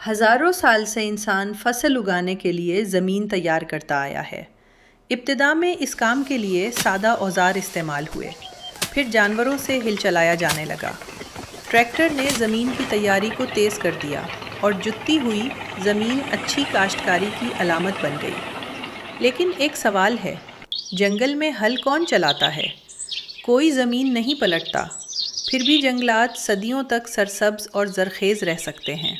ہزاروں سال سے انسان فصل اگانے کے لیے زمین تیار کرتا آیا ہے۔ ابتدا میں اس کام کے لیے سادہ اوزار استعمال ہوئے، پھر جانوروں سے ہل چلایا جانے لگا۔ ٹریکٹر نے زمین کی تیاری کو تیز کر دیا اور جُتی ہوئی زمین اچھی کاشتکاری کی علامت بن گئی۔ لیکن ایک سوال ہے، جنگل میں ہل کون چلاتا ہے؟ کوئی زمین نہیں پلٹتا، پھر بھی جنگلات صدیوں تک سرسبز اور زرخیز رہ سکتے ہیں۔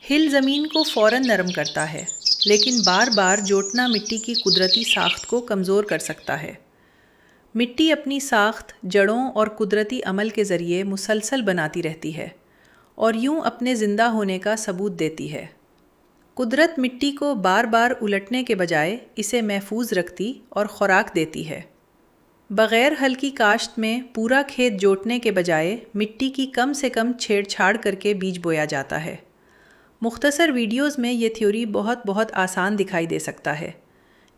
ہل زمین کو فوراً نرم کرتا ہے، لیکن بار بار جوتنا مٹی کی قدرتی ساخت کو کمزور کر سکتا ہے۔ مٹی اپنی ساخت، جڑوں اور قدرتی عمل کے ذریعے مسلسل بناتی رہتی ہے اور یوں اپنے زندہ ہونے کا ثبوت دیتی ہے۔ قدرت مٹی کو بار بار الٹنے کے بجائے اسے محفوظ رکھتی اور خوراک دیتی ہے۔ بغیر ہل کی کاشت میں پورا کھیت جوتنے کے بجائے مٹی کی کم سے کم چھیڑ چھاڑ کر کے بیج بویا جاتا ہے۔ مختصر ویڈیوز میں یہ تھیوری بہت آسان دکھائی دے سکتا ہے،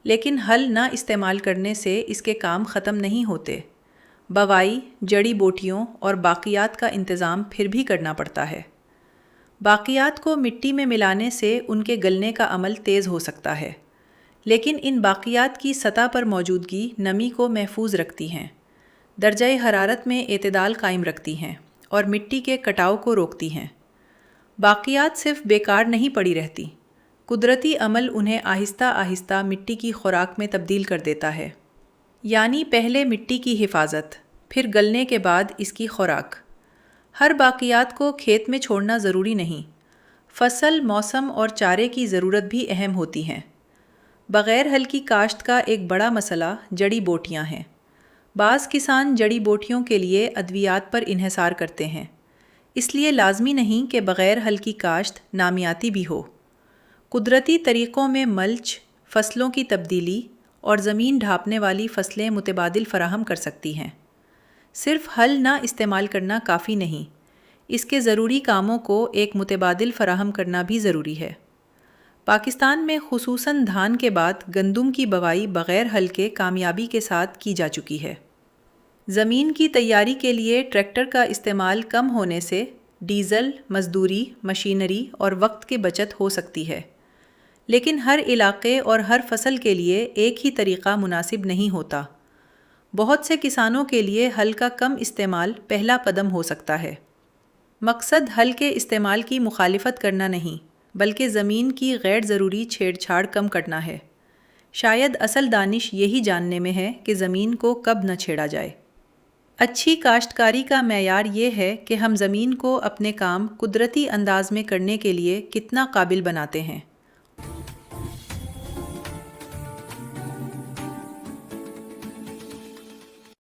لیکن ہل نہ استعمال کرنے سے اس کے کام ختم نہیں ہوتے۔ بوائی، جڑی بوٹیوں اور باقیات کا انتظام پھر بھی کرنا پڑتا ہے۔ باقیات کو مٹی میں ملانے سے ان کے گلنے کا عمل تیز ہو سکتا ہے، لیکن ان باقیات کی سطح پر موجودگی نمی کو محفوظ رکھتی ہیں، درجہ حرارت میں اعتدال قائم رکھتی ہیں اور مٹی کے کٹاؤ کو روکتی ہیں۔ باقیات صرف بیکار نہیں پڑی رہتی، قدرتی عمل انہیں آہستہ آہستہ مٹی کی خوراک میں تبدیل کر دیتا ہے۔ یعنی پہلے مٹی کی حفاظت، پھر گلنے کے بعد اس کی خوراک۔ ہر باقیات کو کھیت میں چھوڑنا ضروری نہیں، فصل، موسم اور چارے کی ضرورت بھی اہم ہوتی ہیں۔ بغیر ہل کی کاشت کا ایک بڑا مسئلہ جڑی بوٹیاں ہیں۔ بعض کسان جڑی بوٹیوں کے لیے ادویات پر انحصار کرتے ہیں، اس لیے لازمی نہیں کہ بغیر ہل کی کاشت نامیاتی بھی ہو۔ قدرتی طریقوں میں ملچ، فصلوں کی تبدیلی اور زمین ڈھانپنے والی فصلیں متبادل فراہم کر سکتی ہیں۔ صرف ہل نہ استعمال کرنا کافی نہیں، اس کے ضروری کاموں کو ایک متبادل فراہم کرنا بھی ضروری ہے۔ پاکستان میں خصوصاً دھان کے بعد گندم کی بوائی بغیر ہل کے کامیابی کے ساتھ کی جا چکی ہے۔ زمین کی تیاری کے لیے ٹریکٹر کا استعمال کم ہونے سے ڈیزل، مزدوری، مشینری اور وقت کی بچت ہو سکتی ہے، لیکن ہر علاقے اور ہر فصل کے لیے ایک ہی طریقہ مناسب نہیں ہوتا۔ بہت سے کسانوں کے لیے ہل کا کم استعمال پہلا قدم ہو سکتا ہے۔ مقصد ہل کے استعمال کی مخالفت کرنا نہیں، بلکہ زمین کی غیر ضروری چھیڑ چھاڑ کم کرنا ہے۔ شاید اصل دانش یہی جاننے میں ہے کہ زمین کو کب نہ چھیڑا جائے۔ اچھی کاشتکاری کا معیار یہ ہے کہ ہم زمین کو اپنے کام قدرتی انداز میں کرنے کے لیے کتنا قابل بناتے ہیں۔